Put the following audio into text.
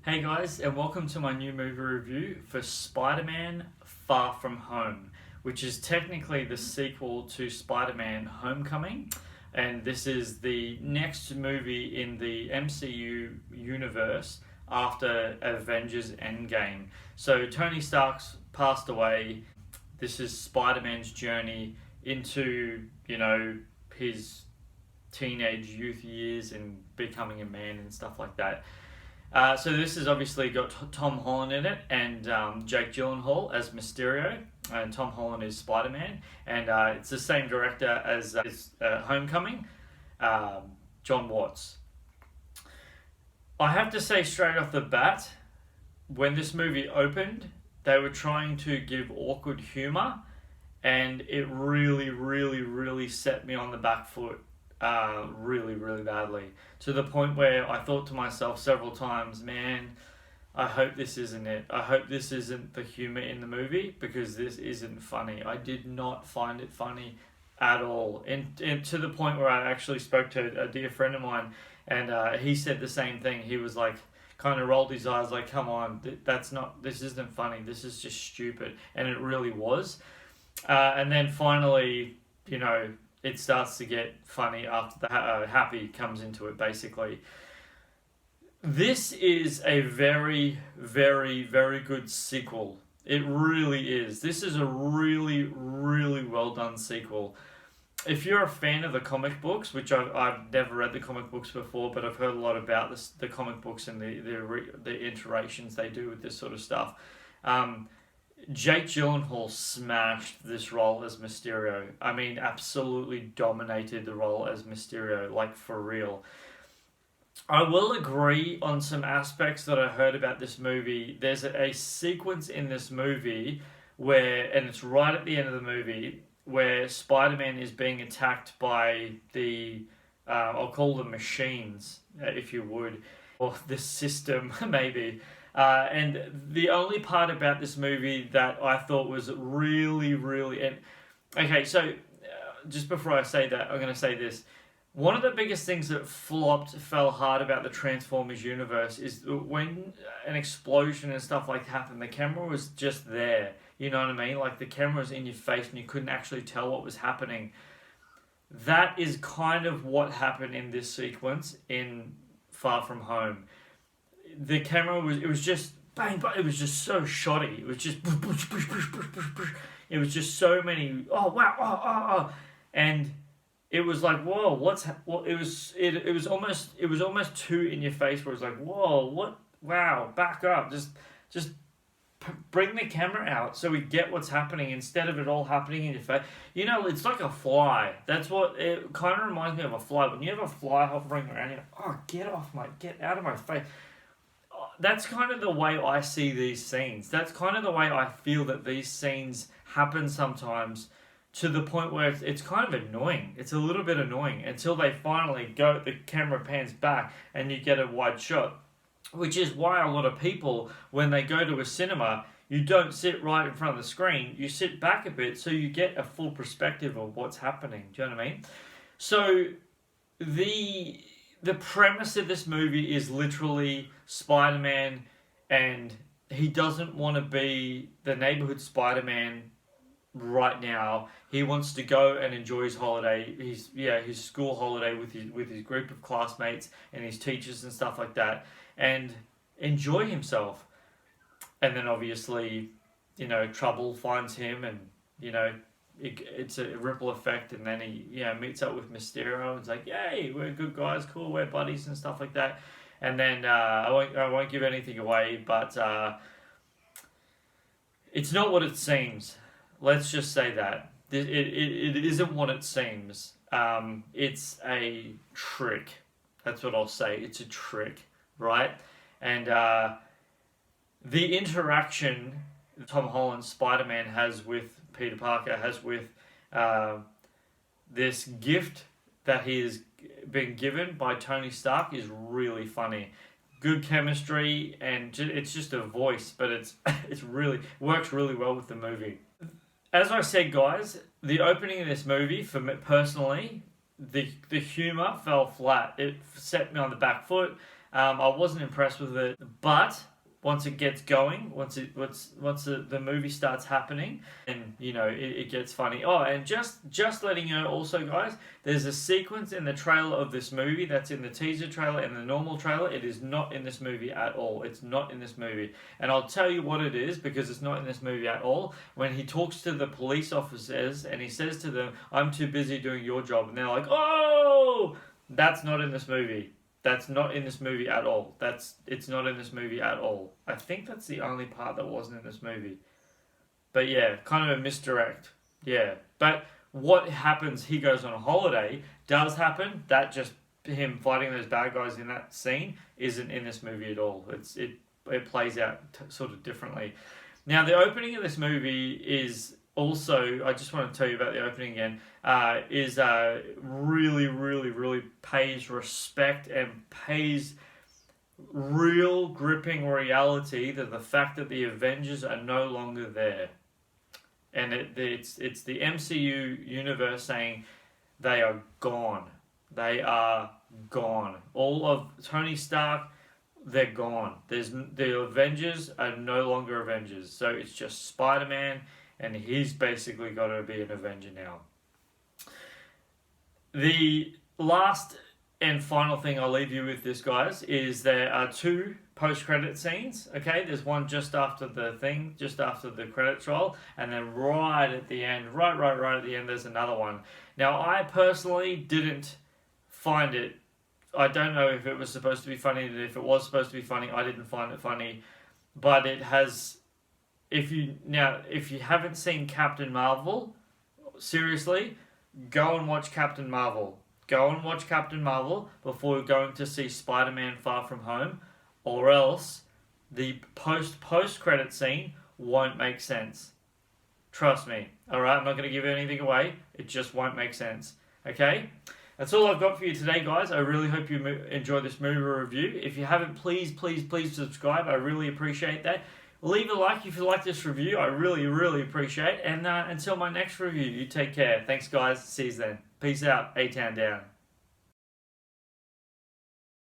Hey guys, and welcome to my new movie review for Spider-Man Far From Home, which is technically the sequel to Spider-Man Homecoming, and this is the next movie in the MCU universe after Avengers Endgame. So Tony Stark's passed away. This is Spider-Man's journey into, his teenage youth years and becoming a man and stuff like that. So this has obviously got Tom Holland in it and Jake Gyllenhaal as Mysterio, and Tom Holland is Spider-Man, and it's the same director as Homecoming, John Watts. I have to say straight off the bat, when this movie opened, they were trying to give awkward humour, and it really set me on the back foot. Really badly, to the point where I thought to myself several times, man, I hope this isn't it. I hope this isn't the humor in the movie, because this isn't funny. I did not find it funny at all, and to the point where I actually spoke to a dear friend of mine, and he said the same thing. He was like, kind of rolled his eyes like, come on, this isn't funny, this is just stupid. And it really was. And then finally, it starts to get funny after the happy comes into it, basically. This is a very good sequel. It really is. This is a really well done sequel. If you're a fan of the comic books, which I've never read the comic books before, but I've heard a lot about the comic books and the iterations they do with this sort of stuff. Jake Gyllenhaal smashed this role as Mysterio. I mean, absolutely dominated the role as Mysterio, like for real. I will agree on some aspects that I heard about this movie. There's a sequence in this movie and it's right at the end of the movie, where Spider-Man is being attacked by I'll call them machines, if you would, or the system, maybe. And the only part about this movie that I thought was really okay, so just before I say that, I'm going to say this. One of the biggest things that fell hard about the Transformers universe is when an explosion and stuff like happened, the camera was just there. You know what I mean? Like, the camera was in your face and you couldn't actually tell what was happening. That is kind of what happened in this sequence in Far From Home. The camera was just bang, but it was just so shoddy. It was just it was just so many, oh wow, and it was like, whoa, it was almost too in your face, where it's like, whoa, what, wow, back up, just bring the camera out so we get what's happening, instead of it all happening in your face. It's like a fly. That's what it kind of reminds me of, a fly. When you have a fly hovering around you, oh, get out of my face. That's kind of the way I see these scenes. That's kind of the way I feel that these scenes happen sometimes, to the point where it's kind of annoying. It's a little bit annoying until they finally the camera pans back and you get a wide shot. Which is why a lot of people, when they go to a cinema, you don't sit right in front of the screen. You sit back a bit so you get a full perspective of what's happening. Do you know what I mean? So the premise of this movie is literally Spider-Man, and he doesn't want to be the neighborhood Spider-Man right now. He wants to go and enjoy his holiday, his school holiday with his group of classmates and his teachers and stuff like that, and enjoy himself. And then obviously, trouble finds him, and it's a ripple effect, and then he meets up with Mysterio and it's like, yay, we're good guys, cool, we're buddies and stuff like that. And then I won't give anything away, but it's not what it seems. Let's just say that it isn't what it seems. It's a trick. That's what I'll say. It's a trick, right? And the interaction Tom Holland, Spider-Man, has with Peter Parker, has with this gift that he has been given by Tony Stark, is really funny. Good chemistry, and it's just a voice, but it's really works really well with the movie. As I said, guys, the opening of this movie, for me personally, the humor fell flat. It set me on the back foot. I wasn't impressed with it, but once it gets going, once the movie starts happening, and it gets funny. Oh, and just letting you know also, guys, there's a sequence in the trailer of this movie that's in the teaser trailer and the normal trailer. It is not in this movie at all. It's not in this movie, and I'll tell you what it is because it's not in this movie at all. When he talks to the police officers and he says to them, "I'm too busy doing your job," and they're like, "Oh, that's not in this movie." That's not in this movie at all. It's not in this movie at all. I think that's the only part that wasn't in this movie. But yeah, kind of a misdirect. Yeah. But what happens, he goes on a holiday, does happen. That just him fighting those bad guys in that scene isn't in this movie at all. It plays out sort of differently. Now, the opening of this movie is also, I just want to tell you about the opening again, is really, really, really pays respect and pays real gripping reality to the fact that the Avengers are no longer there. And it's the MCU universe saying they are gone. They are gone. All of Tony Stark, they're gone. The Avengers are no longer Avengers. So it's just Spider-Man, and he's basically got to be an Avenger now. The last and final thing I'll leave you with this, guys, is there are 2 post-credit scenes. Okay, there's one just after the credits roll, and then right at the end, right at the end, there's another one. Now, I personally didn't find it. I don't know if it was supposed to be funny, and if it was supposed to be funny, I didn't find it funny, but it has. If you haven't seen Captain Marvel, seriously, go and watch Captain Marvel. Go and watch Captain Marvel before going to see Spider-Man Far From Home, or else the post-credit scene won't make sense. Trust me. Alright, I'm not going to give anything away. It just won't make sense. Okay? That's all I've got for you today, guys. I really hope you enjoyed this movie review. If you haven't, please subscribe. I really appreciate that. Leave a like if you like this review. I really, really appreciate it. And until my next review, you take care. Thanks, guys. See you then. Peace out. A-Town down.